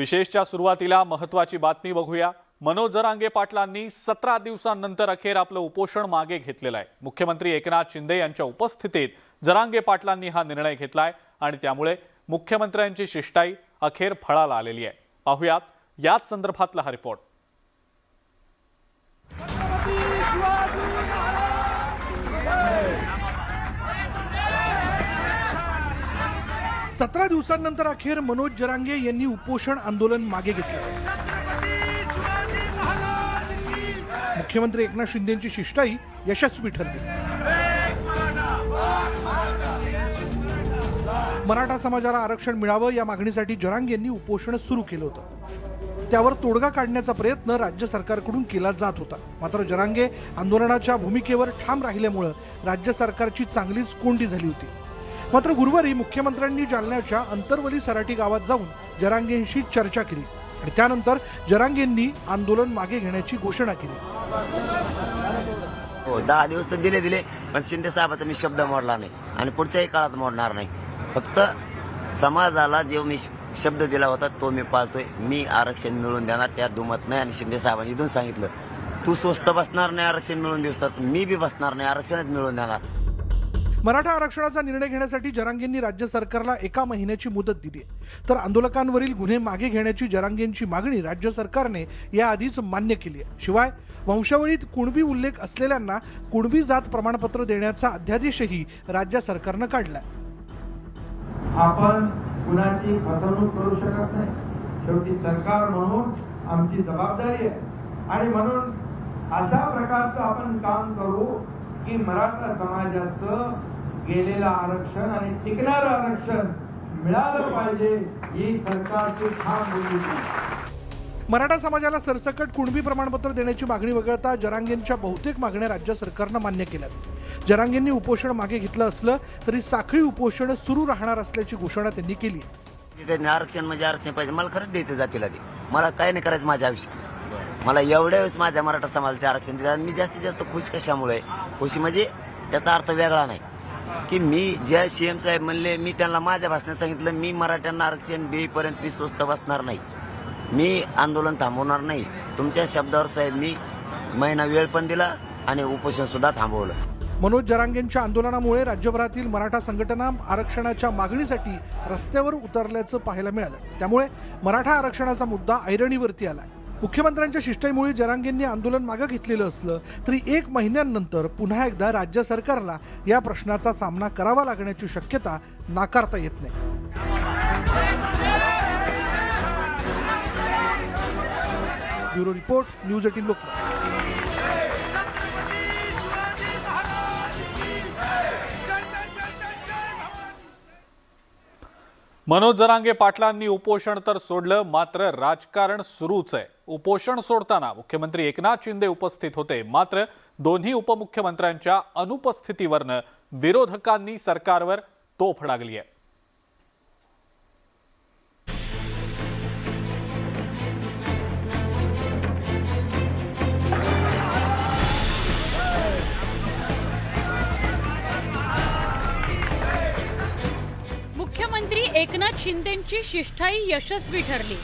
विशेषच्या सुरुवातीला महत्त्वाची बातमी बघूया। मनोज जरांगे पाटलांनी 17 दिवसांनंतर अखेर आपलं उपोषण मागे घेतलेलं आहे। मुख्यमंत्री एकनाथ शिंदे यांच्या उपस्थितीत जरांगे पाटलांनी हा निर्णय घेतलाय आणि त्यामुळे मुख्यमंत्र्यांची शिष्टाई अखेर फळाला आलेली आहे। पाहूयात याच संदर्भातला हा रिपोर्ट। 17 दिवसांनंतर अखेर मनोज जरांगे यांनी उपोषण आंदोलन मागे घेतलं। मुख्यमंत्री एकनाथ शिंदेंची शिष्टाई यशस्वी ठरली। मराठा समाजाला आरक्षण मिळावं या मागणीसाठी जरांगे यांनी उपोषण सुरू केलं होतं। त्यावर तोडगा काढण्याचा प्रयत्न राज्य सरकारकडून केला जात होता। मात्र जरांगे आंदोलनाच्या भूमिकेवर ठाम राहिल्यामुळे राज्य सरकारची चांगलीच कोंडी झाली होती। मात्र गुरुवारी मुख्यमंत्र्यांनी जालन्याच्या अंतरवली सराटी गावात जाऊन जरांगेंशी चर्चा केली आणि त्यानंतर जरांगेंनी आंदोलन मागे घेण्याची घोषणा केली। हो, 10 दिवस तर दिले पण शिंदे साहेबांचा मी शब्द मोडला नाही आणि पुढच्याही काळात मोडणार नाही। फक्त समाजाला जो मी शब्द दिला होता तो मी पाळतोय। मी आरक्षण मिळवून देणार, त्यात दुमत नाही। आणि शिंदे साहेबांनी इथून सांगितलं तू स्वस्त बसणार नाही आरक्षण मिळवून देऊस तर मी बी बसणार नाही, आरक्षणच मिळवून देणार। मराठा आरक्षणाचा निर्णय घेण्यासाठी जरांगेंनी राज्य सरकारला 1 महिन्याची मुदत दिली आहे। तर आंदोलकांवरील गुन्हे मागे घेण्याची जरांगेंची मागणी राज्य सरकारने याआधीच मान्य केली आहे। शिवाय वंशावळीत कुणबी उल्लेख असलेल्यांना कुणबी जात प्रमाणपत्र देण्याचा अध्यादेशही राज्य सरकारने काढलाय। आपण कुणाची फसवणूक करू शकत नाही। शेवटी सरकार म्हणून आमची जबाबदारी आहे आणि म्हणून अशा प्रकारचं आपण काम करू की मराठा समाजाचं गेलेलं आरक्षण आणि टिकणारं आरक्षण मिळालं पाहिजे ही सरकारची ठाम भूमिका आहे। मराठा समाजाला सरसकट कुणबी प्रमाणपत्र देण्याची मागणी वगळता जरांगेंच्या बहुतेक मागण्या राज्य सरकारनं मान्य केल्यात। जरांगेंनी उपोषण मागे घेतलं असलं तरी साखळी उपोषण सुरू राहणार असल्याची घोषणा त्यांनी केली आहे। आरक्षण म्हणजे आरक्षण पाहिजे, मला खरंच द्यायचं जातीला ते, मला काय नाही करायचं माझ्या आयुष्यात। मला एवढ्या वेळेस माझ्या मराठा समाजाला ते आरक्षण दिलं आणि मी जास्तीत जास्त खुश कशामुळे खुशी म्हणजे त्याचा अर्थ वेगळा नाही की मी ज्या सीएम साहेब म्हणले मी त्यांना माझ्या भाषणात सांगितलं मी मराठ्यांना आरक्षण देईपर्यंत मी स्वस्त बसणार नाही, मी आंदोलन थांबवणार नाही। तुमच्या शब्दावर साहेब मी महिना वेळ पण दिला आणि उपोषण सुद्धा थांबवलं। मनोज जरांगेंच्या आंदोलनामुळे राज्यभरातील मराठा संघटना आरक्षणाच्या मागणीसाठी रस्त्यावर उतरल्याचं पाहायला मिळालं। त्यामुळे मराठा आरक्षणाचा मुद्दा ऐरणीवरती आला। मुख्यमंत्र्यांच्या शिष्टाईमुळे जरांगेंनी आंदोलन मागे घेतलेलं असलं तरी 1 महिन्यानंतर पुन्हा एकदा राज्य सरकारला या प्रश्नाचा सामना करावा लागण्याची शक्यता नाकारता येत नाही। Bureau report, news 18 Lokmat. Manoj Jarange पाटलांनी उपोषण तर सोडलं, मात्र राजकारण सुरूच आहे। उपोषण सोडताना मुख्यमंत्री एकनाथ शिंदे उपस्थित होते, मात्र दोन्ही उपमुख्यमंत्र्यांच्या अनुपस्थितीवरनं विरोधकांनी सरकारवर तोफ डागली आहे। मुख्यमंत्री एकनाथ शिंदेंची शिष्टाई यशस्वी ठरली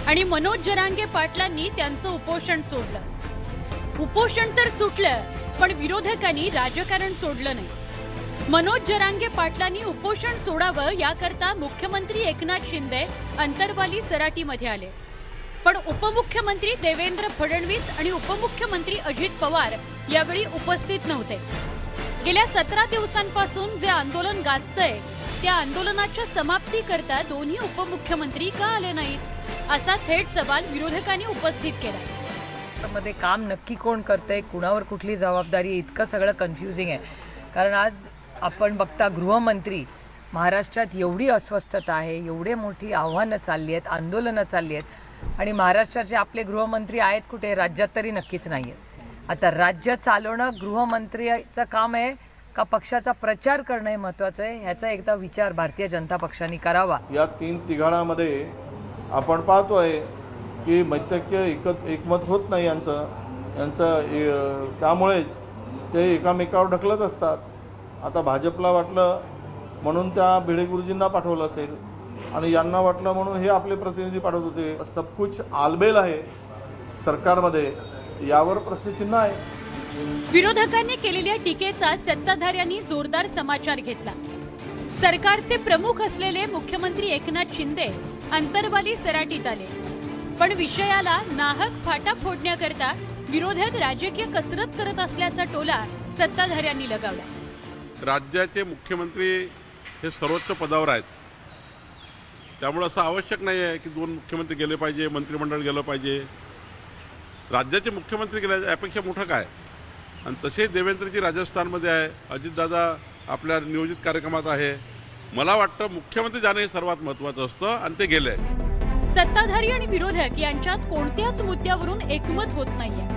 आणि मनोज जरांगे पाटलांनी त्यांचं उपोषण सोडलं। उपोषण तर सुटलं पण विरोधकांनी राजकारण सोडलं नाही। मनोज जरांगे पाटलांनी उपोषण सोडावं याकरता मुख्यमंत्री एकनाथ शिंदे अंतरवाली सराटीमध्ये आले, पण उपमुख्यमंत्री देवेंद्र फडणवीस आणि उपमुख्यमंत्री अजित पवार यावेळी उपस्थित नव्हते। गेल्या 17 दिवसांपासून जे आंदोलन गाजतंय त्या आंदोलनाच्या समाप्ती करता दोन्ही उपमुख्यमंत्री का आले नाहीत असा थेट सवाल विरोधकांनी उपस्थित केला। मध्ये काम नक्की कोण करतंय, कुणावर कुठली जबाबदारी, इतकं सगळं कन्फ्युजिंग आहे। कारण आज आपण बघता गृहमंत्री महाराष्ट्रात एवढी अस्वस्थता आहे, एवढे मोठी आव्हानं चालली आहेत, आंदोलनं चालली आहेत आणि महाराष्ट्राचे आपले गृहमंत्री आहेत कुठे, राज्यात तरी नक्कीच नाही आहेत। आता राज्य चालवणं गृहमंत्र्याचं काम आहे का पक्षाचा प्रचार करणं हे महत्त्वाचं आहे, ह्याचा एकदा विचार भारतीय जनता पक्षाने करावा। या 3 तिघाणामध्ये आपण पाहतोय की मैत्रिक्य एकमत होत नाही यांचं त्यामुळेच ते एकामेकावर ढकलत असतात। आता भाजपला वाटलं म्हणून त्या भिडे गुरुजींना पाठवलं असेल आणि यांना वाटलं म्हणून हे आपले प्रतिनिधी पाठवत होते. सब कुछ आलबेल आहे सरकारमध्ये, यावर प्रश्नचिन्ह आहे. विरोधकांनी केलेल्या टीकेचा सत्ताधाऱ्यांनी जोरदार समाचार घेतला. सरकारचे प्रमुख असलेले मुख्यमंत्री एकनाथ शिंदे अंतर्वाली सराटीत आले, पण विषयाला नाहक फाटा फोडण्याकरता विरोधक राजकीय कसरत करत असल्याचा टोला सत्ताधाऱ्यांनी लगावला. राज्याचे मुख्यमंत्री हे सर्वोच्च पदावर आहेत, त्यामुळे असं आवश्यक नाही आहे की 2 मुख्यमंत्री गेले पाहिजे, मंत्रिमंडळ गेलं पाहिजे. राज्याचे मुख्यमंत्री गेल्याच्या अपेक्षा मोठं काय. आणि तसे देवेंद्रजी राजस्थानमध्ये आहे, अजितदादा आपल्या नियोजित कार्यक्रमात आहे. मला वाटतं मुख्यमंत्री जाणे हे सर्वात महत्त्वाचं असतं आणि ते गेले. सत्ताधारी आणि विरोधक यांच्यात कोणत्याच मुद्द्यावरून एकमत होत नाहीये.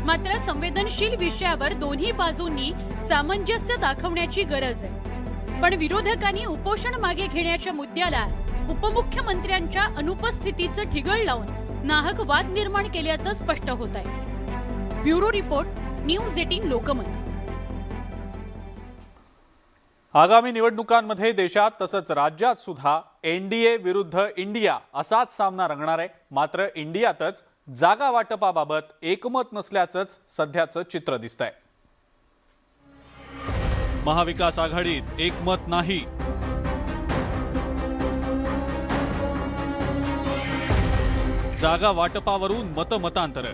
मात्र संवेदनशील विषयावर दोन्ही बाजूंनी सामंजस्य दाखवण्याची गरज आहे. पण विरोधकांनी उपोषण मागे घेण्याच्या मुद्द्याला उपमुख्यमंत्र्यांच्या अनुपस्थितीचं ठिगळ लावून नाहक वाद निर्माण केल्याचं स्पष्ट होत आहे. Bureau report, news 18 Lokmat. आगामी निवडणुकांमध्ये देशात तसंच राज्यात सुद्धा एनडीए विरुद्ध इंडिया असाच सामना रंगणार आहे. मात्र इंडियातच जागा वाटपाबाबत एकमत नसल्याचंच सध्याचं चित्र दिसतंय. महाविकास आघाडीत एकमत नाही. जागा वाटपावरून मतमतांतर.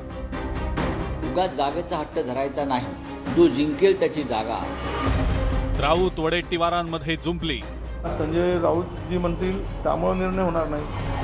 उगाच जागेचा हट्ट धरायचा नाही, जो जिंकेल त्याची जागा. राऊत वडेट्टीवारांमध्ये जुंपली. संजय राऊत जी म्हणतील त्यामुळे निर्णय होणार नाही.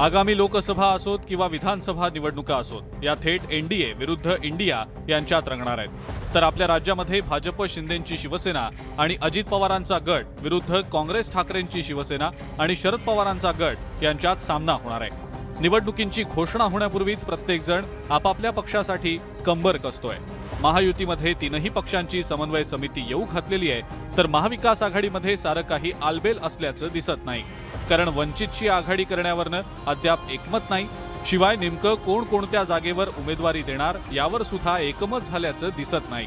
आगामी लोकसभा असोत किंवा विधानसभा निवडणुका असोत, या थेट एनडीए विरुद्ध इंडिया यांच्यात रंगणार आहेत. तर आपल्या राज्यामध्ये भाजप शिंदेंची शिवसेना आणि अजित पवारांचा गट विरुद्ध काँग्रेस ठाकरेंची शिवसेना आणि शरद पवारांचा गट यांच्यात सामना होणार आहे. निवडणुकींची घोषणा होण्यापूर्वीच प्रत्येक जण आपापल्या पक्षासाठी कंबर कसतोय. महायुतीमध्ये 3ही पक्षांची समन्वय समिती येऊ घातलेली आहे, तर महाविकास आघाडीमध्ये सारं काही आलबेल असल्याचं दिसत नाही. कारण वंचितची आघाडी करण्यावरनं अद्याप एकमत नाही. शिवाय नेमकं कोण कोणत्या जागेवर उमेदवारी देणार यावर सुद्धा एकमत झाल्याचं दिसत नाही.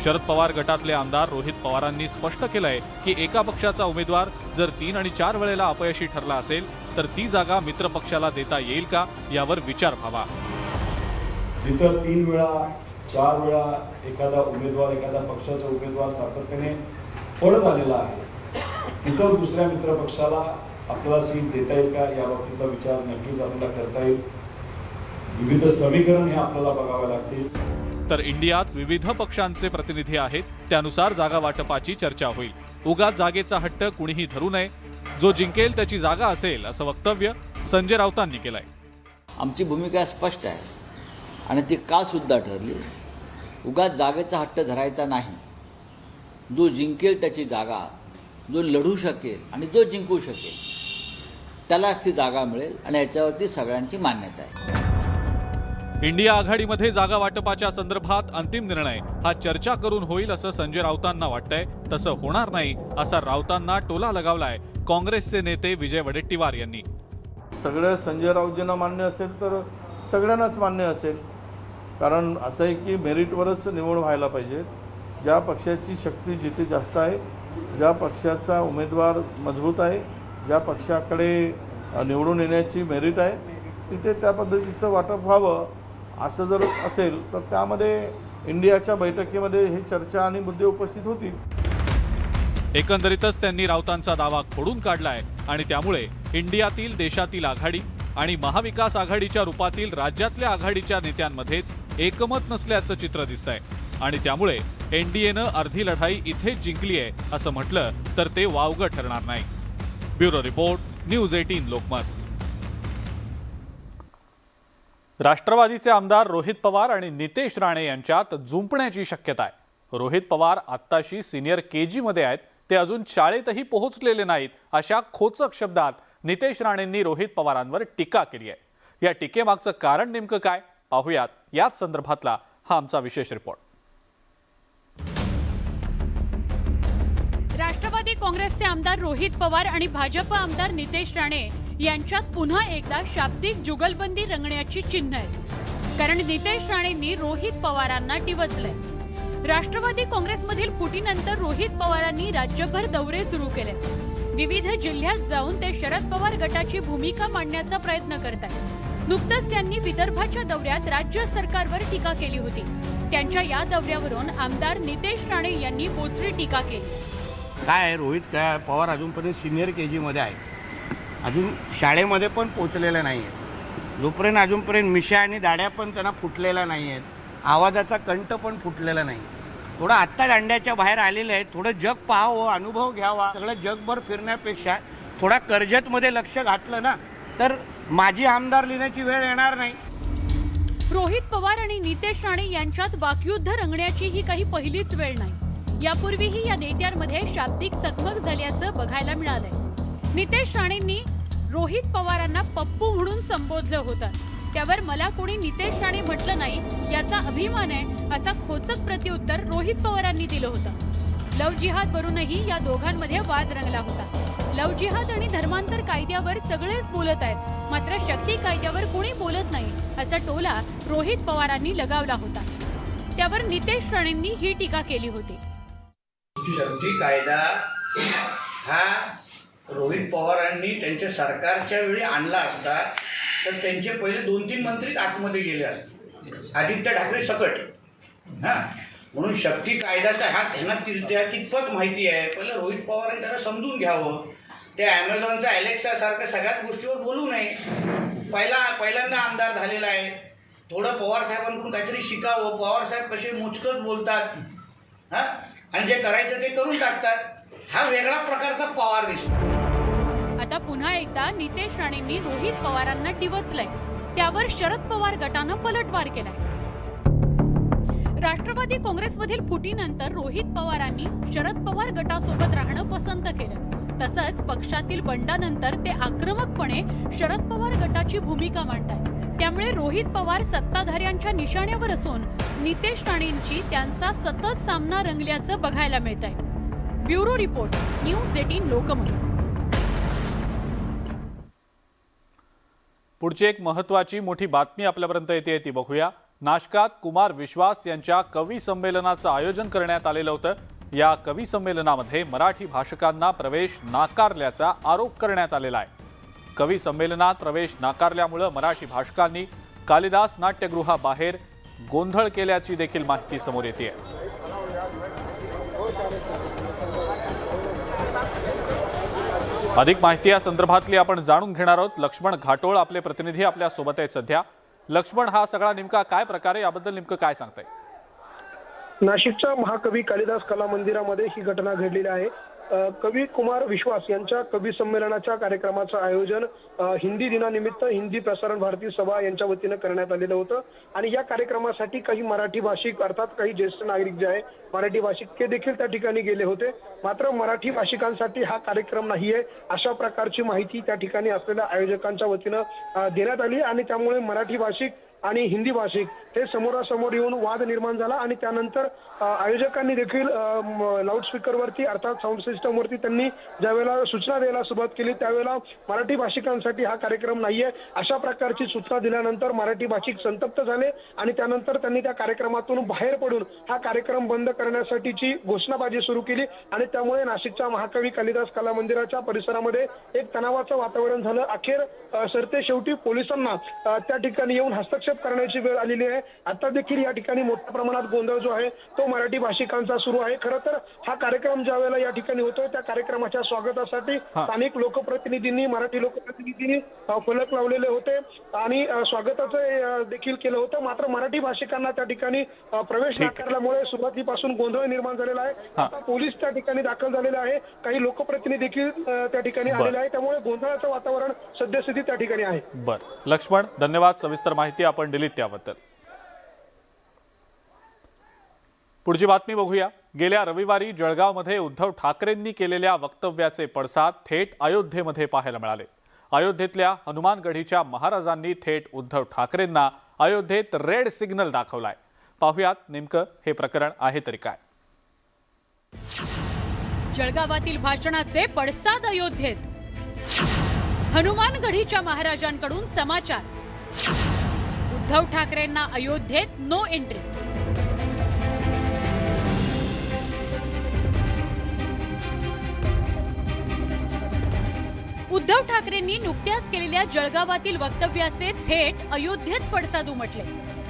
शरद पवार गटातले आमदार रोहित पवारांनी स्पष्ट केलंय की एका पक्षाचा उमेदवार जर 3 आणि 4 वेळेला अपयशी ठरला असेल तर ती जागा मित्र पक्षाला देता येईल का यावर विचार व्हावा. जिथं 3 वेळा 4 वेळा एखादा पक्षाचा उमेदवार सातत्याने पडत आलेला आहे, तिथं दुसऱ्या मित्र पक्षाला आपल्याला सीट देता येईल का याबाबतीतला विचार नक्कीच आपल्याला करता येईल. विविध समीकरण हे आपल्याला बघावे लागतील. तर इंडियात विविध पक्षांचे प्रतिनिधी आहेत, त्यानुसार जागा वाटपाची चर्चा होईल. उगाच जागेचा हट्ट कुणीही धरू नये, जो जिंकेल त्याची जागा असेल असं वक्तव्य संजय राऊतांनी केलंय. आमची भूमिका स्पष्ट आहे आणि ती काल सुद्धा ठरली. उगाच जागेचा हट्ट धरायचा नाही, जो जिंकेल त्याची जागा, जो लढू शकेल आणि जो जिंकू शकेल त्यालाच ती जागा मिळेल आणि याच्यावरती सगळ्यांची मान्यता आहे. इंडिया आघाडीमध्ये जागा वाटपाच्या संदर्भात अंतिम निर्णय हा चर्चा करून होईल असं संजय राऊतांना वाटतंय. तसं होणार नाही असा राऊतांना टोला लगावलाय काँग्रेसचे नेते विजय वडेट्टीवार यांनी. सगळं संजय राऊतजींना मान्य असेल तर सगळ्यांनाच मान्य असेल. कारण असं आहे की मेरिटवरच निवड व्हायला पाहिजे. ज्या पक्षाची शक्ती जिथे जास्त आहे, ज्या पक्षाचा उमेदवार मजबूत आहे, ज्या पक्षाकडे निवडून येण्याची मेरिट आहे, तिथे त्या पद्धतीचं वाटप व्हावं असं जर असेल तर त्यामध्ये इंडियाच्या बैठकीमध्ये हे चर्चा आणि मुद्दे उपस्थित होतील. एकंदरीतच त्यांनी राऊतांचा दावा खोडून काढलाय आणि त्यामुळे इंडियातील देशातील आघाडी आणि महाविकास आघाडीच्या रूपातील राज्यातल्या आघाडीच्या नेत्यांमध्येच एकमत नसल्याचं चित्र दिसतंय. आणि त्यामुळे एनडीएनं अर्धी लढाई इथेच जिंकली आहे असं म्हटलं तर ते वावगं ठरणार नाही. Bureau report, news 18 Lokmat. राष्ट्रवादीचे आमदार रोहित पवार आणि नितेश राणे यांच्यात जुंपण्याची शक्यता आहे. रोहित पवार आत्ताशी सिनियर केजी मध्ये आहेत, ते अजून शाळेतही पोहोचलेले नाहीत अशा खोचक शब्दात नितेश राणेंनी रोहित पवारांवर टीका केली आहे. या टीकेमागचं कारण नेमकं काय पाहूयात, याच संदर्भातला हा आमचा विशेष रिपोर्ट. राष्ट्रवादी काँग्रेसचे आमदार रोहित पवार आणि भाजप आमदार नितेश राणे यांच्यात पुन्हा एकदा शाब्दिक जुगलबंदी रंगण्याची चिन्ह आहेत. कारण नितेश राणेंनी रोहित पवारांना डिवचलंय. राष्ट्रवादी काँग्रेसमधील फुटीनंतर रोहित पवारांनी राज्यभर दौरे सुरू केले. विविध जिल्ह्यात जाऊन ते शरद पवार गटाची भूमिका मांडण्याचा प्रयत्न करत आहेत. नुकतंच त्यांनी विदर्भाच्या दौऱ्यात राज्य सरकारवर टीका केली होती. त्यांच्या या दौऱ्यावरून आमदार नितेश राणे यांनी बोचरी टीका केली. काय आहे, रोहित पवार अजूनपर्यंत सिनियर KG मध्ये आहे, अजून शाळेमध्ये पण पोचलेला नाही आहे. जोपर्यंत अजूनपर्यंत मिशा आणि दाड्या पण त्यांना फुटलेल्या नाही आहेत, आवाजाचा कंठ पण फुटलेला नाही. थोडं आत्ताच अंड्याच्या बाहेर आलेलं आहे, थोडं जग पाहावं, अनुभव घ्यावा. सगळं जगभर फिरण्यापेक्षा थोडा कर्जतमध्ये लक्ष घातलं ना तर माझी आमदार लिहिण्याची वेळ येणार नाही. रोहित पवार आणि नितेश राणे यांच्यात वाकयुद्ध रंगण्याची ही काही पहिलीच वेळ नाही. यापूर्वीही या नेत्यांमध्ये शाब्दिक चकमक झाल्याचं बघायला मिळालंय. नितेश राणेंनी रोहित पवारांना पप्पू म्हणून संबोधलं होतं. त्यावर मला कोणी नितेश राणे म्हटलं नाही याचा अभिमान आहे असा खोचक प्रत्युत्तर रोहित पवारांनी दिलं होतं. लव्ह जिहाद वरूनही या दोघांमध्ये वाद रंगला होता. लव्ह जिहाद आणि धर्मांतर कायद्यावर सगळेच बोलत आहेत, मात्र शक्ती कायद्यावर कोणी बोलत नाही असा टोला रोहित पवारांनी लगावला होता. त्यावर नितेश राणेंनी ही टीका केली होती. शक्ती कायदा हा रोहित पवारांनी त्यांच्या सरकारच्या वेळी आणला असता तर त्यांचे पहिले 2-3 मंत्रीच आतमध्ये गेले असते, आदित्य ठाकरे सकट. हां, म्हणून शक्ती कायद्याचा हा त्यांना कितपत माहिती आहे, पहिलं रोहित पवारांनी त्याला समजून घ्यावं. ते ॲमेझॉनचा ॲलेक्सासारख्या सगळ्याच गोष्टीवर बोलू नये. पहिल्यांदा आमदार झालेला आहे, थोडं पवार साहेबांकडून काहीतरी शिकावं. पवार साहेब कसे मोजकच बोलतात, हां, आणि जे करायचं ते करून टाकतात. हा वेगळा प्रकारचा पवार दिसतो. आता पुन्हा एकदा नितेश राणेंनी रोहित पवारांना डिवचलंय. त्यावर शरद पवार गटानं पलटवार केलाय. राष्ट्रवादी काँग्रेसमधील फुटीनंतर रोहित पवारांनी शरद पवार गटासोबत राहणं पसंत केलं. तसंच पक्षातील बंडानंतर ते आक्रमकपणे शरद पवार गटाची भूमिका मांडतायत. त्यामुळे रोहित पवार सत्ताधाऱ्यांच्या निशाण्यावर असून नितेश राणेंची त्यांचा सतत सामना रंगल्याचं बघायला मिळत आहे. Bureau report, news 18 Lokmat. पुढची एक महत्त्वाची मोठी बातमी आपल्यापर्यंत येते ती बघूया. नाशकात कुमार विश्वास यांच्या कवी संमेलनाचं आयोजन करण्यात आलेलं होतं. या कवी संमेलनामध्ये मराठी भाषकांना प्रवेश नाकारल्याचा आरोप करण्यात आलेला आहे. कवी संमेलनात प्रवेश नाकारल्यामुळे मराठी भाषकांनी कालिदास नाट्यगृहाबाहेर गोंधळ केल्याची देखील माहिती समोर येते. अधिक माहिती या संदर्भातली आपण जाणून घेणार आहोत. लक्ष्मण घाटोळ आपले प्रतिनिधी आपल्या सोबत आहेत सध्या. लक्ष्मण, हा सगळा नेमका काय प्रकार आहे, याबद्दल नेमकं काय सांगताय? नाशिकच्या महाकवी कालिदास कला मंदिरामध्ये ही घटना घडलेली आहे. कवी कुमार विश्वास यांच्या कवी संमेलनाच्या कार्यक्रमाचं आयोजन हिंदी दिनानिमित्त हिंदी प्रसारण भारती सभा यांच्या वतीनं करण्यात आलेलं होतं. आणि या कार्यक्रमासाठी काही मराठी भाषिक अर्थात काही ज्येष्ठ नागरिक जे आहे मराठी भाषिक ते देखील त्या ठिकाणी गेले होते. मात्र मराठी भाषिकांसाठी हा कार्यक्रम नाहीये अशा प्रकारची माहिती त्या ठिकाणी असलेल्या आयोजकांच्या वतीनं देण्यात आली. आणि त्यामुळे मराठी भाषिक आणि हिंदी भाषिक हे समोरासमोर येऊन वाद निर्माण झाला. आणि त्यानंतर आयोजकांनी देखील लाऊडस्पीकरवरती अर्थात साऊंड सिस्टमवरती त्यांनी ज्यावेळेला सूचना द्यायला सुरुवात केली त्यावेळेला मराठी भाषिकांसाठी हा कार्यक्रम नाहीये अशा प्रकारची सूचना दिल्यानंतर मराठी भाषिक संतप्त झाले. आणि त्यानंतर त्यांनी त्या कार्यक्रमातून बाहेर पडून हा कार्यक्रम बंद करण्यासाठीची घोषणाबाजी सुरू केली. आणि त्यामुळे नाशिकच्या महाकवी कालिदास कला मंदिराच्या परिसरामध्ये एक तणावाचं वातावरण झालं. अखेर सरते शेवटी पोलिसांना त्या ठिकाणी येऊन हस्तक्षेप करण्याची वेळ आलेली आहे. आता देखील या ठिकाणी मोठ्या प्रमाणात गोंधळ जो आहे तो मराठी भाषिकांचा सुरू आहे. खरं तर हा कार्यक्रम ज्या वेळेला या ठिकाणी होतोय त्या कार्यक्रमाच्या स्वागतासाठी स्थानिक लोकप्रतिनिधींनी मराठी लोकप्रतिनिधींनी फलक लावलेले होते आणि स्वागताचं देखील केलं होतं. मात्र मराठी भाषिकांना त्या ठिकाणी प्रवेश नाकारल्यामुळे सुरुवातीपासून गोंधळ निर्माण झालेला आहे. आता पोलीस त्या ठिकाणी दाखल झालेले आहे, काही लोकप्रतिनिधी देखील त्या ठिकाणी आलेले आहे. त्यामुळे गोंधळाचं वातावरण सद्यस्थिती त्या ठिकाणी आहे. बरं लक्ष्मण, धन्यवाद. सविस्तर माहिती आपण दिलीत त्याबद्दल. पुढची बातमी बघूया. गेल्या रविवारी जळगावमध्ये उद्धव ठाकरेंनी केलेल्या वक्तव्याचे पडसाद थेट अयोध्येमध्ये पाहायला मिळाले. अयोध्येतल्या हनुमानगढीच्या महाराजांनी थेट उद्धव ठाकरेंना अयोध्येत रेड सिग्नल दाखवलाय. पाहुयात नेमकं हे प्रकरण आहे तरी काय. जळगावातील भाषणाचे पडसाद अयोध्येत. हनुमानगढीच्या महाराजांकडून समाचार. उद्धव ठाकरेंना अयोध्येत नो एंट्री. उद्धव ठाकरेंनी नुकत्याच केलेल्या जळगावातील वक्तव्याचे थेट अयोध्येत पडसाद उमटले.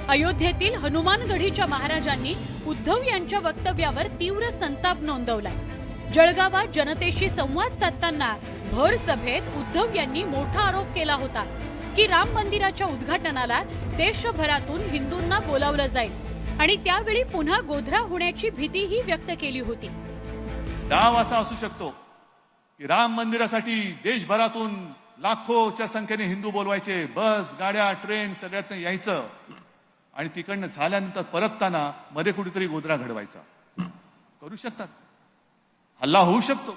अयोध्येतील हनुमानगढीच्या महाराजांनी उद्धव यांच्या वक्तव्यावर तीव्र संताप नोंदवलाय. जळगावात जनतेशी संवाद साधताना भर सभेत उद्धव यांनी मोठा आरोप केला होता की राम मंदिराच्या उद्घाटनाला देशभरातून हिंदूंना बोलावलं जाईल आणि त्यावेळी पुन्हा गोधरा होण्याची भीतीही व्यक्त केली होती. डाव असा असू शकतो की राम मंदिरासाठी देशभरातून लाखोच्या संख्येने हिंदू बोलवायचे, बस गाड्या ट्रेन सगळ्यात यायचं आणि तिकडनं झाल्यानंतर परतताना मध्ये कुठेतरी गोधरा घडवायचा. करू शकतात, हल्ला होऊ शकतो,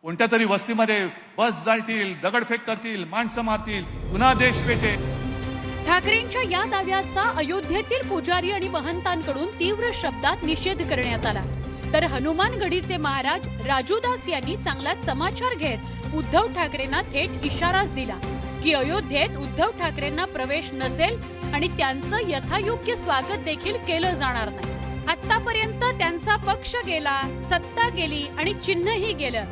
कोणत्या तरी वस्तीमध्ये बस जाळतील, दगडफेक करतील, माणसं मारतील, पुन्हा देश पेटेल. ठाकरेंच्या या दाव्याचा अयोध्येतील पुजारी आणि महंतांकडून तीव्र शब्दात निषेध करण्यात आला. तर हनुमानगढीचे महाराज राजूदास यांनी चांगलाच समाचार घेत उद्धव ठाकरेंना थेट इशाराच दिला की अयोध्येत उद्धव ठाकरेंना प्रवेश नसेल आणि त्यांचं यथायोग्य स्वागत देखील केलं जाणार नाही. आतापर्यंत त्यांचा पक्ष गेला, सत्ता गेली आणि चिन्हही गेलं.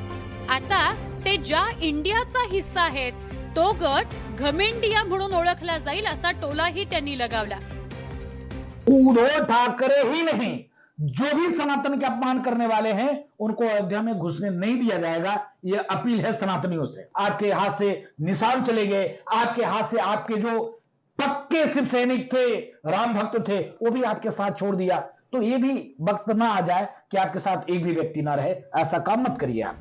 आता ते ज्या इंडियाचा हिस्सा आहेत तो गट घमेंडिया म्हणून ओळखला जाईल असा टोलाही त्यांनी लगावला. उद्धव ठाकरे ही नहीं, जो भी सनातन के अपमान करने वाले हैं उनको अयोध्या में घुसने नहीं दिया जाएगा. ये अपील है सनातनियों से. आपके हाथ से निशान चले गए, आपके हाथ से आपके जो पक्के शिव सैनिक थे, राम भक्त थे, वो भी आपके साथ छोड़ दिया. तो ये भी वक्त ना आ जाए कि आपके साथ एक भी व्यक्ति ना रहे. ऐसा काम मत करिए आप.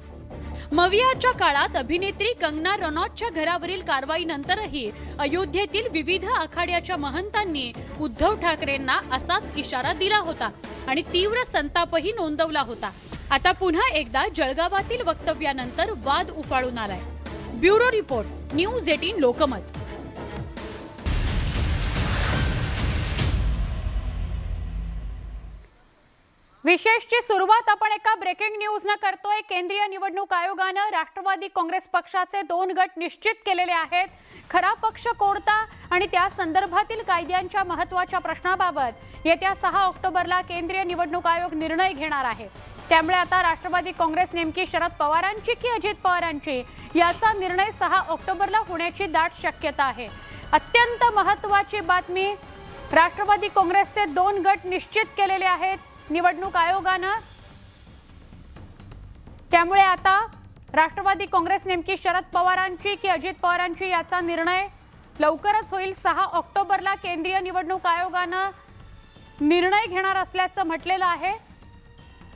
मवियाच्या काळात अभिनेत्री कंगना रनौतच्या घरावरील कारवाईनंतरही अयोध्येतील विविध आखाड्याच्या महंतांनी उद्धव ठाकरेंना असाच इशारा दिला होता आणि तीव्र संतापही नोंदवला होता. आता पुन्हा एकदा जळगावातील वक्तव्यानंतर वाद उफाळून आलाय. Bureau report, news 18 Lokmat. विशेषची सुरुवात आपण एका ब्रेकिंग न्यूज न करतोय. केंद्रीय निवडणूक आयोगानं राष्ट्रवादी काँग्रेस पक्षाचे 2 गट निश्चित केलेले आहेत. खरा पक्ष कोणता आणि त्या संदर्भातील कायद्यांच्या महत्त्वाच्या प्रश्नाबाबत येत्या 6 ऑक्टोबरला केंद्रीय निवडणूक आयोग निर्णय घेणार आहे. त्यामुळे आता राष्ट्रवादी काँग्रेस नेमकी शरद पवारांची की अजित पवारांची याचा निर्णय 6 ऑक्टोबरला होण्याची दाट शक्यता आहे. अत्यंत महत्त्वाची बातमी, राष्ट्रवादी काँग्रेसचे 2 गट निश्चित केलेले आहेत निवडणूक आयोगानं. त्यामुळे आता राष्ट्रवादी काँग्रेस नेमकी शरद पवारांची की अजित पवारांची याचा निर्णय लवकरच होईल. 6 ऑक्टोबरला केंद्रीय निवडणूक आयोगानं निर्णय घेणार असल्याचं म्हटलेलं आहे.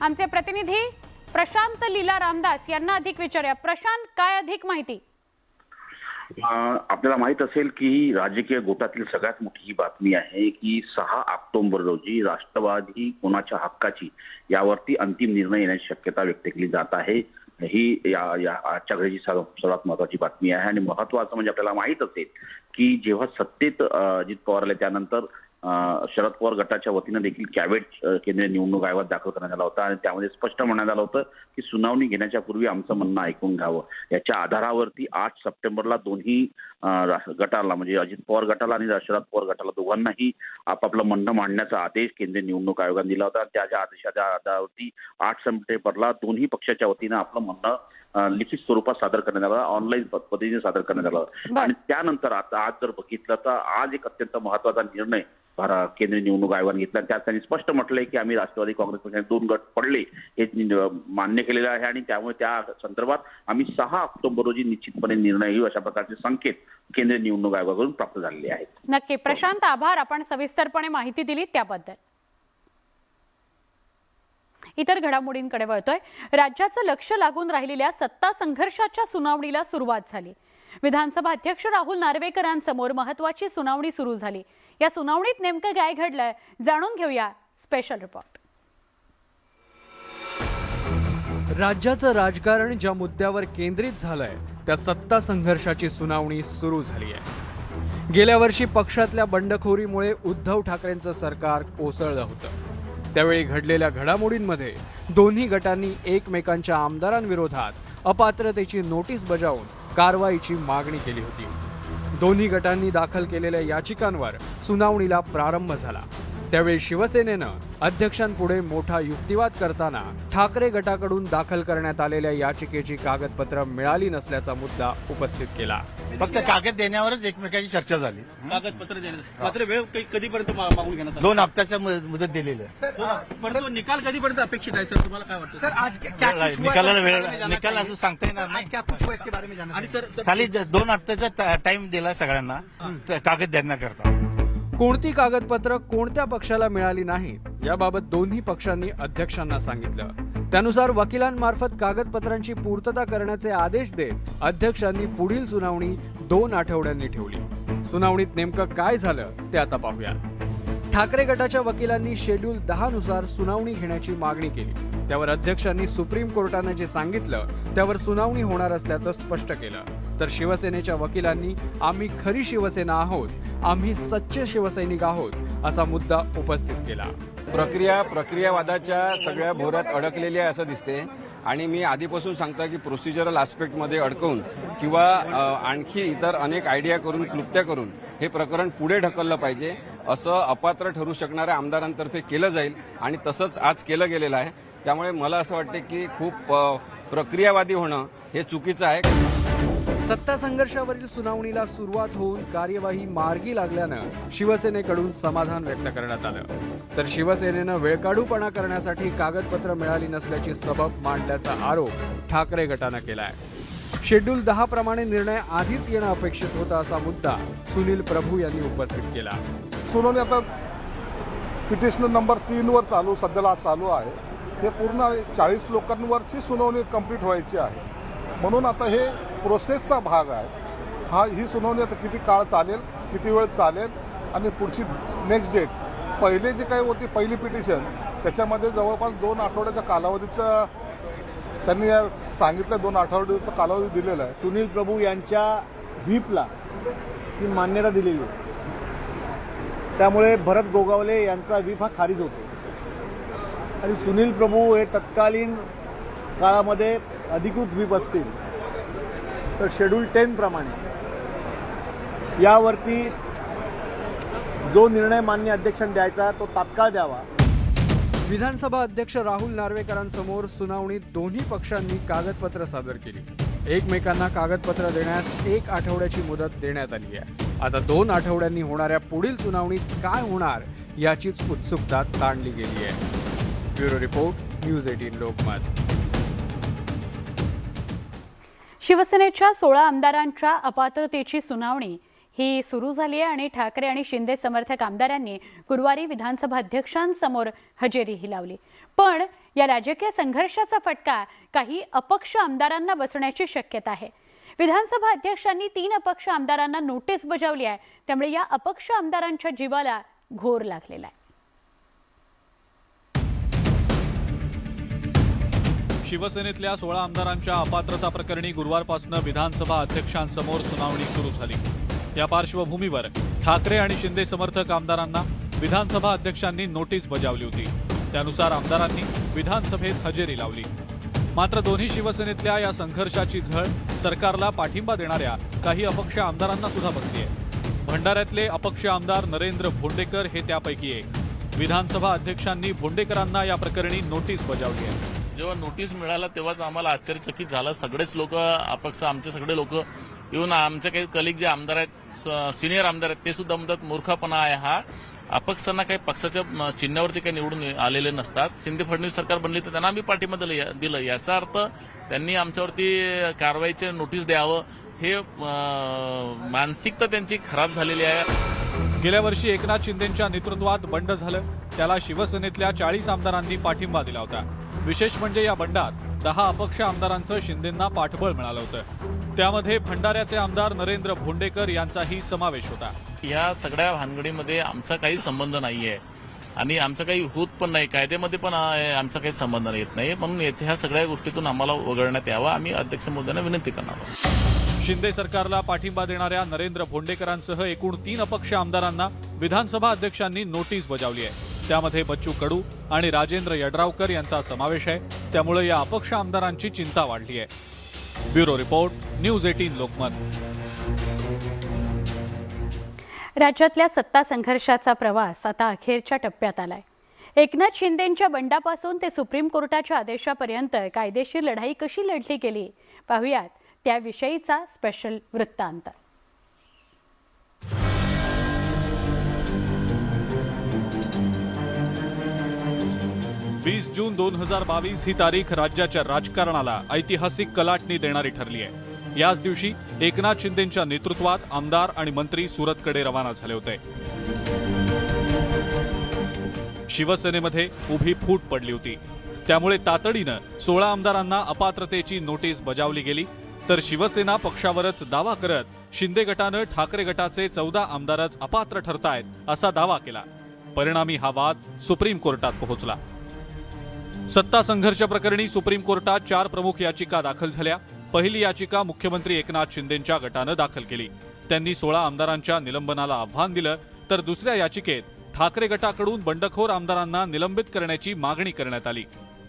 आमचे प्रतिनिधी प्रशांत लीला रामदास यांना अधिक विचारूया. प्रशांत, काय अधिक माहिती? आपल्याला माहित असेल की राजकीय गोटातील सगळ्यात मोठी ही बातमी आहे की 6 ऑक्टोबर रोजी राष्ट्रवादी कोणाच्या हक्काची यावरती अंतिम निर्णय येण्याची शक्यता व्यक्त केली जात आहे. ही आजच्या घडीची सर्वात महत्वाची बातमी आहे. आणि महत्वाचं म्हणजे आपल्याला माहित असेल की जेव्हा सत्तेत अजित पवार आले त्यानंतर शरद पवार गटाच्या वतीनं देखील कॅबिनेट केंद्रीय निवडणूक आयोगात दाखल करण्यात आला होता आणि त्यामध्ये स्पष्ट म्हणण्यात आलं होतं की सुनावणी घेण्याच्या पूर्वी आमचं म्हणणं ऐकून घ्यावं. याच्या आधारावरती 8 सप्टेंबरला दोन्ही गटाला म्हणजे अजित पवार गटाला आणि शरद पवार गटाला दोघांनाही आपापलं म्हणणं मांडण्याचा आदेश केंद्रीय निवडणूक आयोगाने दिला होता. त्याच्या आदेशाच्या आधारावरती 8 सप्टेंबरला दोन्ही पक्षाच्या वतीनं आपलं म्हणणं लिखित स्वरूपात सादर करण्यात आलं, ऑनलाईन पद्धतीने सादर करण्यात आलं. आणि त्यानंतर आता आज जर बघितलं तर आज एक अत्यंत महत्वाचा निर्णय केंद्रीय निवडणूक आयोगाने घेतला. त्यात त्यांनी स्पष्ट म्हटलंय की आम्ही राष्ट्रवादी काँग्रेस पक्षाने 2 गट पडले हे मान्य केलेलं आहे आणि त्यामुळे त्या संदर्भात आम्ही 6 ऑक्टोबर रोजी निश्चितपणे निर्णय घेऊ अशा प्रकारचे संकेत केंद्रीय निवडणूक आयोगाकडून प्राप्त झालेले आहेत. नक्की प्रशांत, आभार. आपण सविस्तरपणे माहिती दिली त्याबद्दल. इतर घडामोडींकडे वळतोय. राज्याचं लक्ष लागून राहिलेल्या सत्ता संघर्षाच्या सुनावणीला सुरुवात झाली. विधानसभा अध्यक्ष राहुल नार्वेकरांसमोर महत्त्वाची सुनावणी सुरू झाली. या सुनावणीत नेमकं काय घडलंय जाणून घेऊया स्पेशल रिपोर्ट. राज्याचं राजकारण ज्या मुद्द्यावर केंद्रित झालंय त्या सत्ता संघर्षाची सुनावणी सुरू झाली आहे. गेल्या वर्षी पक्षातल्या बंडखोरीमुळे उद्धव ठाकरेंचं सरकार कोसळलं होतं. त्यावेळी घडलेल्या घडामोडींमध्ये दोन्ही गटांनी एकमेकांच्या आमदारांविरोधात अपात्रतेची नोटीस बजावून कारवाईची मागणी केली होती. दोन्ही गटांनी दाखल केलेल्या याचिकांवर सुनावणीला प्रारंभ झाला. त्यावेळी शिवसेनेनं अध्यक्षांपुढे मोठा युक्तिवाद करताना ठाकरे गटाकडून दाखल करण्यात आलेल्या याचिकेची कागदपत्र मिळाली नसल्याचा मुद्दा उपस्थित केला. फक्त कागद देण्यावरच एकमेकांची चर्चा झाली. कागदपत्र देण्यात मात्र वेळ कधीपर्यंत मागून घेण्यात 2 हप्त्याच्या मुदत दिलेली आहे. परंतु निकाल कधीपर्यंत अपेक्षित आहे सर, तुम्हाला काय वाटतं? सर आज निकालाला वेळ निकाल असं सांगता येणार नाही. आणि सर खाली 2 हप्त्याचा टाइम दिला सगळ्यांना कागद देण्याकरता. कोणती कागदपत्र कोणत्या पक्षाला मिळाली नाहीत याबाबत दोन्ही पक्षांनी अध्यक्षांना सांगितलं. त्यानुसार वकिलांमार्फत कागदपत्रांची पूर्तता करण्याचे आदेश देत अध्यक्षांनी पुढील सुनावणी 2 आठवड्यांनी ठेवली. सुनावणीत नेमकं काय झालं ते आता पाहूया. ठाकरे गटाच्या वकिलांनी शेड्यूल 10 नुसार सुनावणी घेण्याची मागणी केली. त्यावर अध्यक्षांनी सुप्रीम कोर्टाने जे सांगितलं त्यावर सुनावणी होणार असल्याचं स्पष्ट केलं. तर शिवसेनेच्या वकिलांनी आम्ही खरी शिवसेना आहोत, आम्ही सच्चे शिवसैनिक आहोत असा मुद्दा उपस्थित केला. प्रक्रियावादाच्या सगळ्या भोऱ्यात अडकलेली आहे असं दिसते आणि मी आधीपासून सांगतो की प्रोसिजरल आस्पेक्टमध्ये अडकवून किंवा आणखी इतर अनेक आयडिया करून क्लुप्त्या करून हे प्रकरण पुढे ढकललं पाहिजे असं अपात्र ठरू शकणाऱ्या आमदारांतर्फे केलं जाईल आणि तसंच आज केलं गेलेलं आहे. त्यामुळे मला असं वाटते की खूप प्रक्रियावादी होणं हे चुकीचं आहे. सत्ता संघर्षावरील सुनावणीला सुरुवात होऊन कार्यवाही मार्गी लागल्यानं शिवसेनेकडून समाधान व्यक्त करण्यात आलं. तर शिवसेनेनं वेळकाढूपणा करण्यासाठी कागदपत्र मिळाली नसल्याची सबब मांडल्याचा आरोप ठाकरे गटानं केलाय. शेड्यूल 10 प्रमाणे निर्णय आधीच येणं अपेक्षित होता असा मुद्दा सुनील प्रभू यांनी उपस्थित केला. सुनावणी आता पिटिशन नंबर 3 वर सध्याला चालू आहे. हे पूर्ण 40 लोकांवरची सुनावणी कंप्लीट व्हायची आहे. म्हणून आता हे प्रोसेसचा भाग आहे. ही सुनावणी आता किती काळ चालेल, किती वेळ चालेल आणि पुढची नेक्स्ट डेट पहिले जे काही होती पहिली पिटिशन त्याच्यामध्ये जवळपास 2 आठवड्याच्या कालावधीचं त्यांनी सांगितलं. 2 आठवड्याचा कालावधी दिलेला आहे. सुनील प्रभू यांच्या व्हीपला ही मान्यता दिलेली आहे. त्यामुळे भरत गोगावले यांचा व्हीप हा खारिज होतो आणि सुनील प्रभू हे तत्कालीन काळामध्ये अधिकृत व्हीप असतील तर शेड्यूल 10 प्रमाणे यावरती जो निर्णय मान्य अध्यक्षांनी द्यायचा तो तात्काळ द्यावा. विधानसभा अध्यक्ष राहुल नार्वेकरांसमोर सुनावणीत दोन्ही पक्षांनी कागदपत्र सादर केली. एकमेकांना कागदपत्र देण्यास 1 आठवड्याची मुदत देण्यात आली आहे. आता 2 आठवड्यांनी होणाऱ्या पुढील सुनावणीत काय होणार याचीच उत्सुकता ताणली गेली आहे. Bureau report, news 18 Lokmat. शिवसेनेच्या 16 आमदारांच्या अपात्रतेची सुनावणी ही सुरू झाली आहे आणि ठाकरे आणि शिंदे समर्थक आमदारांनी गुरुवारी विधानसभा अध्यक्षांसमोर हजेरीही लावली. पण या राजकीय संघर्षाचा फटका काही अपक्ष आमदारांना बसण्याची शक्यता आहे. विधानसभा अध्यक्षांनी 3 अपक्ष आमदारांना नोटीस बजावली आहे. त्यामुळे या अपक्ष आमदारांच्या जीवाला घोर लागलेला आहे. शिवसेनेतल्या 16 आमदारांच्या अपात्रता प्रकरणी गुरुवारपासून विधानसभा अध्यक्षांसमोर सुनावणी सुरू झाली. या पार्श्वभूमीवर ठाकरे आणि शिंदे समर्थक आमदारांना विधानसभा अध्यक्षांनी नोटीस बजावली होती. त्यानुसार आमदारांनी विधानसभेत हजेरी लावली. मात्र दोन्ही शिवसेनेतल्या या संघर्षाची झळ सरकारला पाठिंबा देणाऱ्या काही अपक्ष आमदारांना सुद्धा बसली आहे. भंडाऱ्यातले अपक्ष आमदार नरेंद्र भोंडेकर हे त्यापैकी एक. विधानसभा अध्यक्षांनी भोंडेकरांना या प्रकरणी नोटीस बजावली आहे. जेव्हा नोटीस मिळाला तेव्हाच आम्हाला आश्चर्यचकित झालं. सगळेच लोक अपक्ष आमचे सगळे लोक येऊन आमचे काही कलिग जे आमदार आहेत, सिनियर आमदार आहेत, ते सुद्धा म्हणतात मूर्खपणा आहे हा. अपक्षांना काही पक्षाच्या चिन्हावरती काही निवडून आलेले नसतात. शिंदे फडणवीस सरकार बनली तर त्यांना आम्ही पाठिंबा दिलं. याचा अर्थ त्यांनी आमच्यावरती कारवाईचे नोटीस द्यावं हे मानसिकता त्यांची खराब झालेली आहे. गेल्या वर्षी एकनाथ शिंदेंच्या नेतृत्वात बंड झालं. त्याला शिवसेनेतल्या 40 आमदारांनी पाठिंबा दिला होता. विशेष म्हणजे या बंडात 10 अपक्ष आमदारांचं शिंदेंना पाठबळ मिळालं होतं. त्यामध्ये भंडाऱ्याचे आमदार नरेंद्र भोंडेकर यांचाही समावेश होता. या सगळ्या भानगडीमध्ये आमचा काही संबंध नाहीये आणि आमचा काही होत पण नाही. कायद्यामध्ये पण आमचा काही संबंध येत नाही. म्हणून ह्या सगळ्या गोष्टीतून आम्हाला वगळण्यात यावं. आम्ही अध्यक्ष महोदयांना विनंती करणार. शिंदे सरकारला पाठिंबा देणाऱ्या नरेंद्र भोंडेकरांसह एकूण 3 अपक्ष आमदारांना विधानसभा अध्यक्षांनी नोटीस बजावली आहे. त्यामध्ये बच्चू कडू आणि राजेंद्र यड्रावकर यांचा समावेश आहे. त्यामुळे या अपक्ष आमदारांची चिंता वाढली आहे. Bureau report, news 18 Lokmat. राज्यातल्या सत्ता संघर्षाचा प्रवास आता अखेरच्या टप्प्यात आलाय. एकनाथ शिंदेंच्या बंडापासून ते सुप्रीम कोर्टाच्या आदेशापर्यंत कायदेशीर लढाई कशी लढली गेली पाहूयात त्याविषयीचा स्पेशल वृत्तांत. 20 जून 2022 ही तारीख राज्याच्या राजकारणाला ऐतिहासिक कलाटणी देणारी ठरली आहे. याच दिवशी एकनाथ शिंदेंच्या नेतृत्वात आमदार आणि मंत्री सुरतकडे रवाना झाले होते. शिवसेनेमध्ये उभी फूट पडली होती. त्यामुळे तातडीनं 16 आमदारांना अपात्रतेची नोटीस बजावली गेली. तर शिवसेना पक्षावरच दावा करत शिंदे गटानं ठाकरे गटाचे 14 आमदारच अपात्र ठरतायत असा दावा केला. परिणामी हा वाद सुप्रीम कोर्टात पोहोचला. सत्ता संघर्ष प्रकरणी सुप्रीम कोर्टात 4 प्रमुख याचिका दाखल झाल्या. पहिली याचिका मुख्यमंत्री एकनाथ शिंदेंच्या गटानं दाखल केली. त्यांनी 16 आमदारांच्या निलंबनाला आव्हान दिलं. तर दुसऱ्या याचिकेत ठाकरे गटाकडून बंडखोर आमदारांना निलंबित करण्याची मागणी करण्यात आली.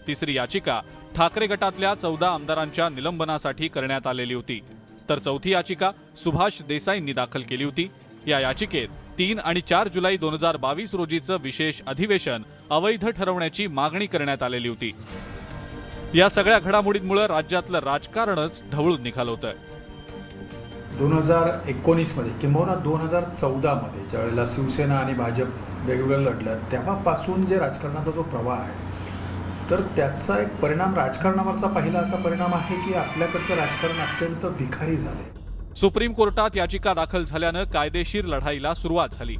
तिसरी याचिका ठाकरे गटातल्या 14 आमदारांच्या निलंबनासाठी करण्यात आलेली होती. तर चौथी याचिका सुभाष देसाईंनी दाखल केली होती. या याचिकेत 3 आणि 4 जुलै 2022 रोजीचं विशेष अधिवेशन अवैध ठरवण्याची मागणी करण्यात आलेली होती. या सगळ्या घडामोडींमुळे राज्यातलं राजकारणच ढवळून निघालं होतं. 2019 मध्ये किंबहुना 2014 मध्ये ज्यावेळेला शिवसेना आणि भाजप वेगवेगळं लढलं तेव्हापासून जे राजकारणाचा जो प्रवाह आहे तर त्याचा एक परिणाम राजकारणावरचा पहिला असा परिणाम आहे की आपल्याकडचं राजकारण अत्यंत भिकारी झालंय. सुप्रीम कोर्टात याचिका दाखल झाल्यानं कायदेशीर लढाईला सुरुवात झाली.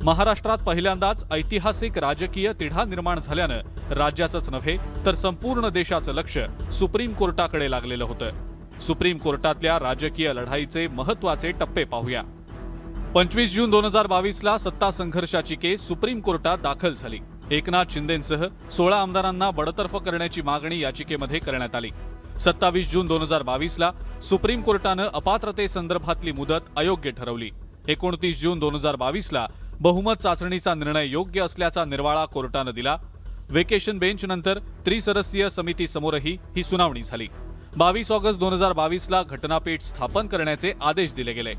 महाराष्ट्रात पहिल्यांदाच ऐतिहासिक राजकीय तिढा निर्माण झाल्यानं राज्याचंच नव्हे तर संपूर्ण देशाचं लक्ष सुप्रीम कोर्टाकडे लागलेलं होतं. सुप्रीम कोर्टातल्या राजकीय लढाईचे महत्त्वाचे टप्पे पाहूया. 25 जून 2022ला सत्ता संघर्षाची केस सुप्रीम कोर्टात दाखल झाली. एकनाथ शिंदेंसह 16 आमदारांना बडतर्फ करण्याची मागणी याचिकेमध्ये करण्यात आली. 27 जून 2022ला सुप्रीम कोर्टानं अपात्रतेसंदर्भातली मुदत अयोग्य ठरवली. 29 जून 2022ला बहुमत चाचणीचा निर्णय योग्य असल्याचा निर्वाळा कोर्टानं दिला. वेकेशन बेंच नंतर त्रिसदस्यीय समितीसमोरही ही सुनावणी झाली. 22 ऑगस्ट 2022ला घटनापीठ स्थापन करण्याचे आदेश दिले गेले.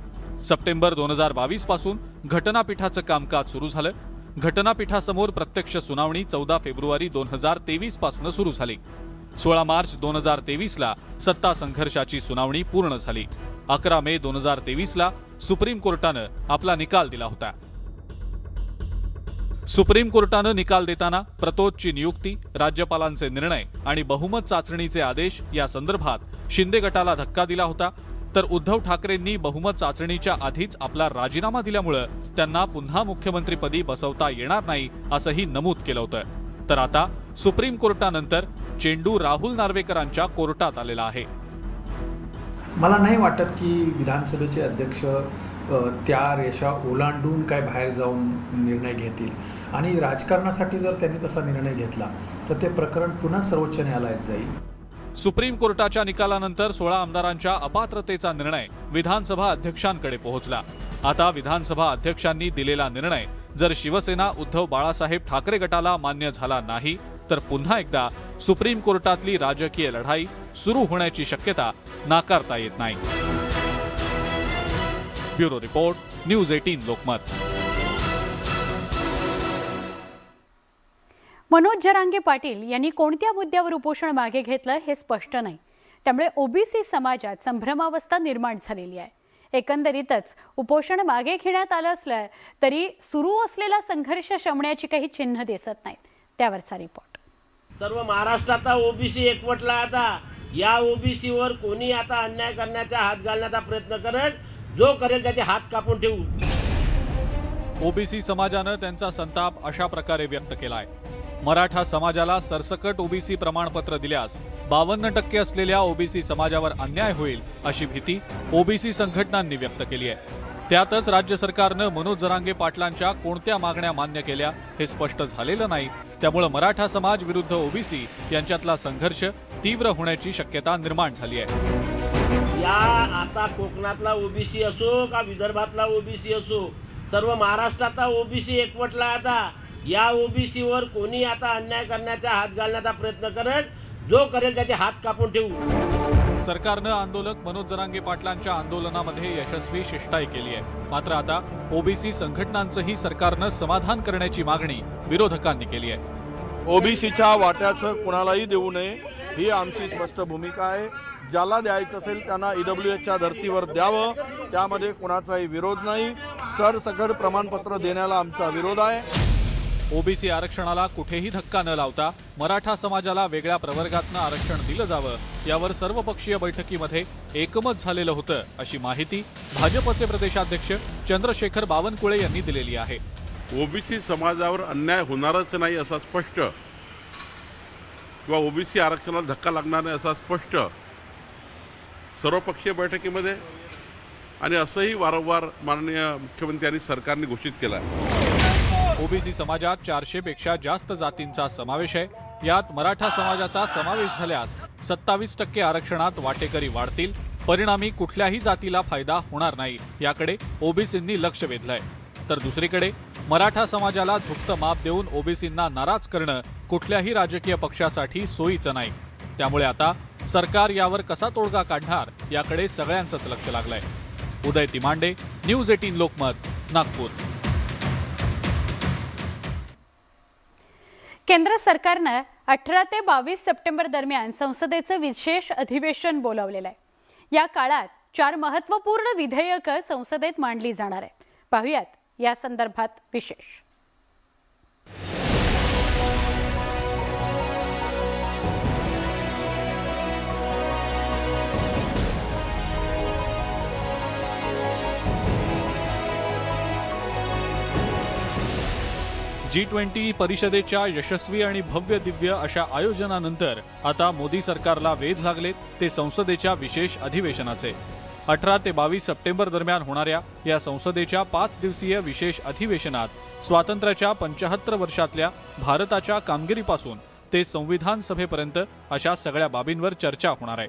सप्टेंबर 2022 पासून घटनापीठाचं कामकाज सुरू झालं. घटनापीठासमोर प्रत्यक्ष सुनावणी 14 फेब्रुवारी 2023 पासून सुरू झाली. 16 मार्च 2023ला सत्ता संघर्षाची सुनावणी पूर्ण झाली. 11 मे 2023ला सुप्रीम कोर्टानं आपला निकाल दिला होता. सुप्रीम कोर्टानं निकाल देताना प्रतोदची नियुक्ती, राज्यपालांचे निर्णय आणि बहुमत चाचणीचे आदेश या संदर्भात शिंदे गटाला धक्का दिला होता. तर उद्धव ठाकरेंनी बहुमत चाचणीच्या आधीच आपला राजीनामा दिल्यामुळे त्यांना पुन्हा मुख्यमंत्रीपदी बसवता येणार नाही असंही नमूद केलं होतं. तर आता सुप्रीम कोर्टानंतर चेंडू राहुल नार्वेकरांच्या कोर्टात आलेला आहे. मला नाही वाटत की विधानसभेचे अध्यक्ष त्या रेषा ओलांडून काय बाहेर जाऊन निर्णय घेतील आणि राजकारणासाठी जर त्यांनी तसा निर्णय घेतला तर ते प्रकरण पुन्हा सर्वोच्च न्यायालयात जाईल. सुप्रीम कोर्टाच्या निकालानंतर 16 आमदारांच्या अपात्रतेचा निर्णय विधानसभा अध्यक्षांकडे पोहोचला. आता विधानसभा अध्यक्षांनी दिलेला निर्णय जर शिवसेना उद्धव बाळासाहेब ठाकरे गटाला मान्य झाला नाही तर पुन्हा एकदा सुप्रीम कोर्टातली राजकीय लढाई सुरू होण्याची शक्यता नाकारता येत नाही. Bureau report, news 18 Lokmat. Manoj Jarange Patil यांनी कोणत्या मुद्द्यावर उपोषण मागे घेतलं हे स्पष्ट नाही. त्यामुळे ओबीसी समाजात संभ्रमावस्था निर्माण झालेली आहे. एकंदरीतच उपोषण मागे घेण्यात आलं असलं तरी सुरू असलेला संघर्ष शमण्याची काही चिन्ह दिसत नाहीत. त्यावरचा रिपोर्ट. सर्व महाराष्ट्राचा ओबीसी एकवटला. आता या ओबीसीवर कोणी आता अन्याय करण्याचा हात घालण्याचा प्रयत्न करेल, जो करेल त्याचे हात कापून ठेवू. ओबीसी समाजानं त्यांचा संताप अशा प्रकारे व्यक्त केलाय. मराठा समाजाला सरसकट ओबीसी प्रमाणपत्र दिल्यास 52% असलेल्या ओबीसी समाजावर अन्याय होईल अशी भीती ओबीसी संघटनांनी व्यक्त केली आहे. त्यातच राज्य सरकारनं मनोज जरांगे पाटलांच्या कोणत्या मागण्या मान्य केल्या हे स्पष्ट झालेलं नाही. त्यामुळे मराठा समाज विरुद्ध ओबीसी यांच्यातला संघर्ष तीव्र होण्याची शक्यता निर्माण झाली आहे. या आता कोकणातला ओबीसी असो का विदर्भातला ओबीसी असो, सर्व महाराष्ट्राचा ओबीसी एकवटला. आता या ओबीसीवर कोणी आता अन्याय करण्याचा हात घालण्याचा प्रयत्न करेल, जो करेल त्याचे हात कापून ठेवू. सरकारनं आंदोलक मनोज जरांगे पाटलांच्या आंदोलनामध्ये यशस्वी शिष्टाई केली आहे. मात्र आता ओबीसी संघटनांचंही सरकारनं समाधान करण्याची मागणी विरोधकांनी केली आहे. ओबीसीच्या वाट्याचं कुणालाही देऊ नये ही आमची स्पष्ट भूमिका आहे. ज्याला द्यायचं असेल त्यांना ईडब्ल्यूएसच्या धर्तीवर द्यावं, त्यामध्ये कुणाचाही विरोध नाही. सरसकट प्रमाणपत्र देण्याला आमचा विरोध आहे. ओबीसी आरक्षणाला कुठेही धक्का न लावता मराठा समाजाला वेगळ्या प्रवर्गातनं आरक्षण दिलं जावं यावर सर्वपक्षीय बैठकीमध्ये एकमत झालेलं होतं, अशी माहिती भाजपचे प्रदेशाध्यक्ष चंद्रशेखर बावनकुळे यांनी दिलेली आहे. ओबीसी समाजावर अन्याय होणारच नाही असा स्पष्ट, किंवा ओबीसी आरक्षणाला धक्का लागणार नाही असा स्पष्ट सर्वपक्षीय बैठकीमध्ये आणि असंही वारंवार माननीय मुख्यमंत्री आणि सरकारने घोषित केलं आहे. ओबीसी समाजात 400 पेक्षा जास्त जातींचा समावेश आहे. यात मराठा समाजाचा समावेश झाल्यास 27% आरक्षणात वाटेकरी वाढतील. परिणामी कुठल्याही जातीला फायदा होणार नाही याकडे ओबीसींनी लक्ष वेधलंय. तर दुसरीकडे मराठा समाजाला झुकतं माप देऊन ओबीसींना नाराज करणं कुठल्याही राजकीय पक्षासाठी सोयीचं नाही. त्यामुळे आता सरकार यावर कसा तोडगा काढणार याकडे सगळ्यांचंच लक्ष लागलंय. उदय तिमांडे, न्यूज 18 लोकमत, नागपूर. केंद्र सरकारनं 18 ते 22 सप्टेंबर दरम्यान संसदेचं विशेष अधिवेशन बोलावलेलं आहे. या काळात 4 महत्त्वपूर्ण विधेयकं संसदेत मांडली जाणार आहेत. पाहूयात या संदर्भात विशेष. G20 परिषदेच्या यशस्वी आणि भव्य दिव्य अशा आयोजनानंतर आता मोदी सरकारला वेध लागलेत ते संसदेच्या विशेष अधिवेशनाचे. 18 ते 22 सप्टेंबर दरम्यान होणाऱ्या या संसदेच्या 5 दिवसीय विशेष अधिवेशनात स्वातंत्र्याच्या 75 वर्षातल्या भारताच्या कामगिरीपासून ते संविधान सभेपर्यंत अशा सगळ्या बाबींवर चर्चा होणार आहे.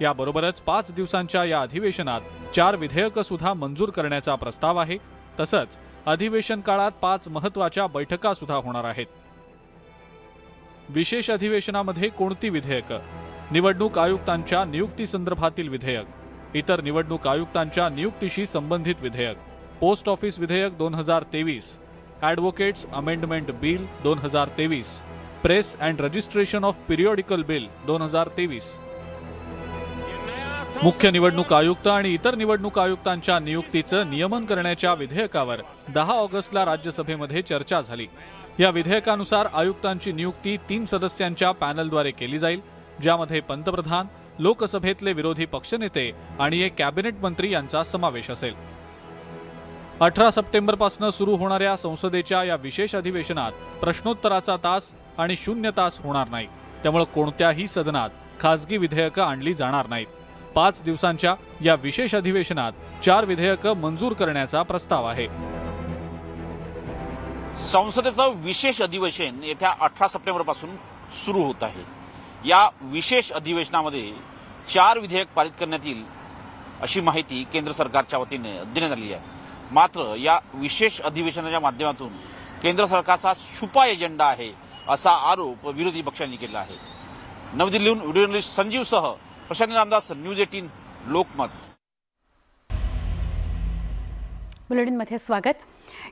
याबरोबरच 5 दिवसांच्या या अधिवेशनात 4 विधेयकं सुद्धा मंजूर करण्याचा प्रस्ताव आहे. तसंच अधिवेशन काळात 5 महत्त्वाच्या बैठका सुद्धा होणार आहेत. विशेष अधिवेशनामध्ये कोणती विधेयकं? निवडणूक आयुक्तांच्या नियुक्तीसंदर्भातील विधेयक, इतर निवडणूक आयुक्तांच्या नियुक्तीशी संबंधित विधेयक, पोस्ट ऑफिस विधेयक 2023, advocates amendment bill 2023, press and registration of periodical bill 2023. मुख्य निवडणूक आयुक्त आणि इतर निवडणूक आयुक्तांच्या नियुक्तीचं नियमन करण्याच्या विधेयकावर 10 ऑगस्टला राज्यसभेमध्ये चर्चा झाली. या विधेयकानुसार आयुक्तांची नियुक्ती 3 सदस्यांच्या पॅनलद्वारे केली जाईल, ज्यामध्ये पंतप्रधान, लोकसभेतले विरोधी पक्षनेते आणि एक कॅबिनेट मंत्री यांचा समावेश असेल. 18 सप्टेंबरपासून सुरू होणाऱ्या संसदेच्या या विशेष अधिवेशनात प्रश्नोत्तराचा तास आणि 0 तास होणार नाही. त्यामुळे कोणत्याही सदनात खासगी विधेयकं आणली जाणार नाहीत. 5 दिवसांच्या या विशेष अधिवेशनात 4 विधेयकं मंजूर करण्याचा प्रस्ताव आहे. संसदेचं विशेष अधिवेशन येत्या 18 सप्टेंबर पासून सुरू होत आहे. या विशेष अधिवेशनामध्ये 4 विधेयक पारित करण्यात येईल अशी माहिती केंद्र सरकारच्या वतीने देण्यात आली आहे. मात्र या विशेष अधिवेशनाच्या माध्यमातून केंद्र सरकारचा छुपा एजेंडा आहे असा आरोप विरोधी पक्षांनी केला आहे. नवी दिल्लीहून व्हिडिओ जर्नलिस्ट संजीवसह प्रशांत रामदास, न्यूज 18 लोकमत. बुलेटिनमध्ये स्वागत.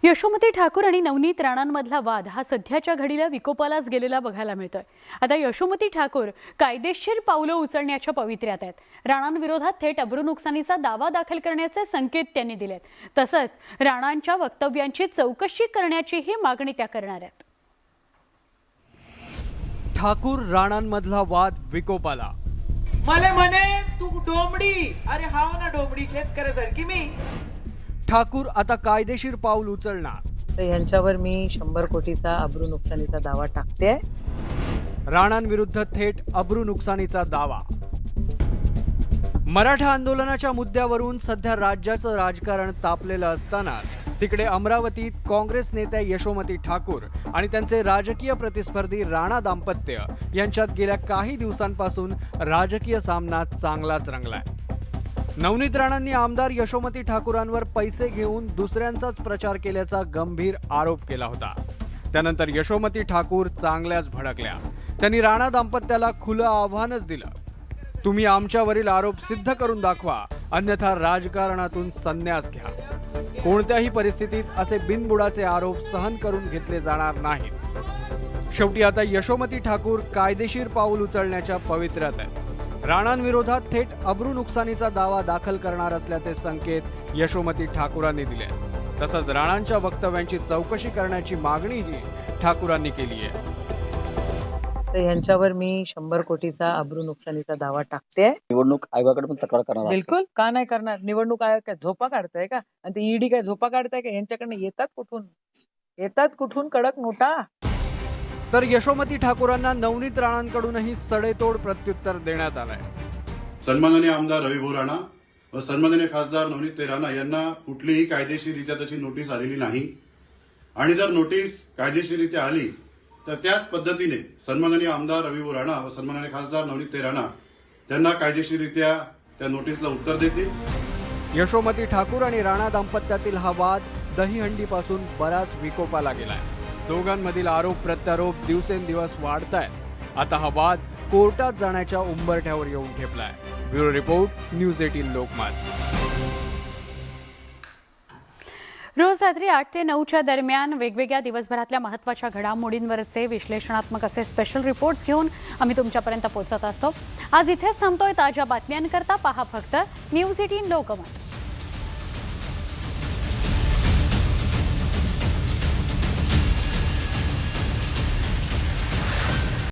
यशोमती ठाकूर आणि नवनीत राणांमधला वाद हा सध्याच्या घडीला विकोपालाच गेलेला बघायला मिळतोय. आता यशोमती ठाकूर कायदेशीर पावलं उचलण्याच्या पवित्र्यात आहेत. राणांविरोधात थेट अब्रू नुकसानीचा दावा दाखल करण्याचे संकेत त्यांनी दिलेत. तसंच राणांच्या वक्तव्यांची चौकशी करण्याचीही मागणी त्या करणार आहेत. ठाकूर राणांमधला वाद विकोपाला. मला म्हणे तू डोंबडी, अरे हाव ना डोंबडी, शेतकऱ्यासारखी मी. ठाकूर आता कायदेशीर पाऊल उचलणार. तर यांच्यावर मी 100 कोटीचा अब्रू नुकसानीचा दावा टाकते. राणांविरुद्ध थेट अब्रू नुकसानीचा दावा. मराठा आंदोलनाच्या मुद्द्यावरून सध्या राज्याचं राजकारण तापलेलं असताना तिकडे अमरावतीत काँग्रेस नेत्या यशोमती ठाकूर आणि त्यांचे राजकीय प्रतिस्पर्धी राणा दाम्पत्य यांच्यात गेल्या काही दिवसांपासून राजकीय सामना चांगलाच रंगलाय. नवनीत राणांनी आमदार यशोमती ठाकूरांवर पैसे घेऊन दुसऱ्यांचाच प्रचार केल्याचा गंभीर आरोप केला होता. त्यानंतर यशोमती ठाकूर चांगल्याच भडकल्या. त्यांनी राणा दाम्पत्याला खुलं आव्हानच दिलं. तुम्ही आमच्यावरील आरोप सिद्ध करून दाखवा, अन्यथा राजकारणातून संन्यास घ्या. कोणत्याही परिस्थितीत असे बिनबुडाचे आरोप सहन करून घेतले जाणार नाहीत. शेवटी आता यशोमती ठाकूर कायदेशीर पाऊल उचलण्याच्या पवित्र्यात आहेत. राणांविरोधात थेट अब्रू नुकसानीचा दावा दाखल करणार असल्याचे संकेत यशोमती ठाकूरांनी दिले. तसंच राणांच्या वक्तव्यांची चौकशी करण्याची मागणीही ठाकूरांनी केली आहे. तर यांच्यावर मी 100 कोटीचा अब्रू नुकसानीचा दावा टाकते. निवडणूक आयोगाकडे पण तक्रार करणार आहात? बिलकुल, का नाही करणार. निवडणूक आयोग काय झोपा काढताय का? आणि ते ईडी काय झोपा काढताय का? यांच्याकडनं येतात कुठून कडक नोटा. तर यशोमती ठाकूरांना नवनीत राणांकडूनही सडेतोड प्रत्युत्तर देण्यात आलंय. सन्माननीय आमदार रविभाऊ राणा व सन्माननीय खासदार नवनीत राणा यांना कुठलीही कायदेशीररित्या त्याची नोटीस आलेली नाही आणि जर नोटीस कायदेशीररित्या आली तर त्याच पद्धतीने सन्माननीय आमदार रविभाऊ राणा व सन्माननीय खासदार नवनीत राणा त्यांना कायदेशीररित्या त्या नोटीसला उत्तर देतील. यशोमती ठाकूर आणि राणा दाम्पत्यातील हा वाद दहीहंडीपासून बराच विकोपाला गेलाय. दोघांमधील आरोप प्रत्यारोप दिवसेंदिवस वाढतायत. आता हा वाद कोर्टात जाण्याच्या उंबरठ्यावर येऊन ठेपलाय. Bureau report, news 18 Lokmat. रोज रात्री 8 ते 9च्या दरम्यान वेगवेगळ्या दिवसभरातल्या महत्त्वाच्या घडामोडींवरचे विश्लेषणात्मक असे स्पेशल रिपोर्ट्स घेऊन आम्ही तुमच्यापर्यंत पोहोचत असतो. आज इथेच थांबतोय. ताज्या बातम्यांकरता पहा फक्त न्यूज 18 लोकमत.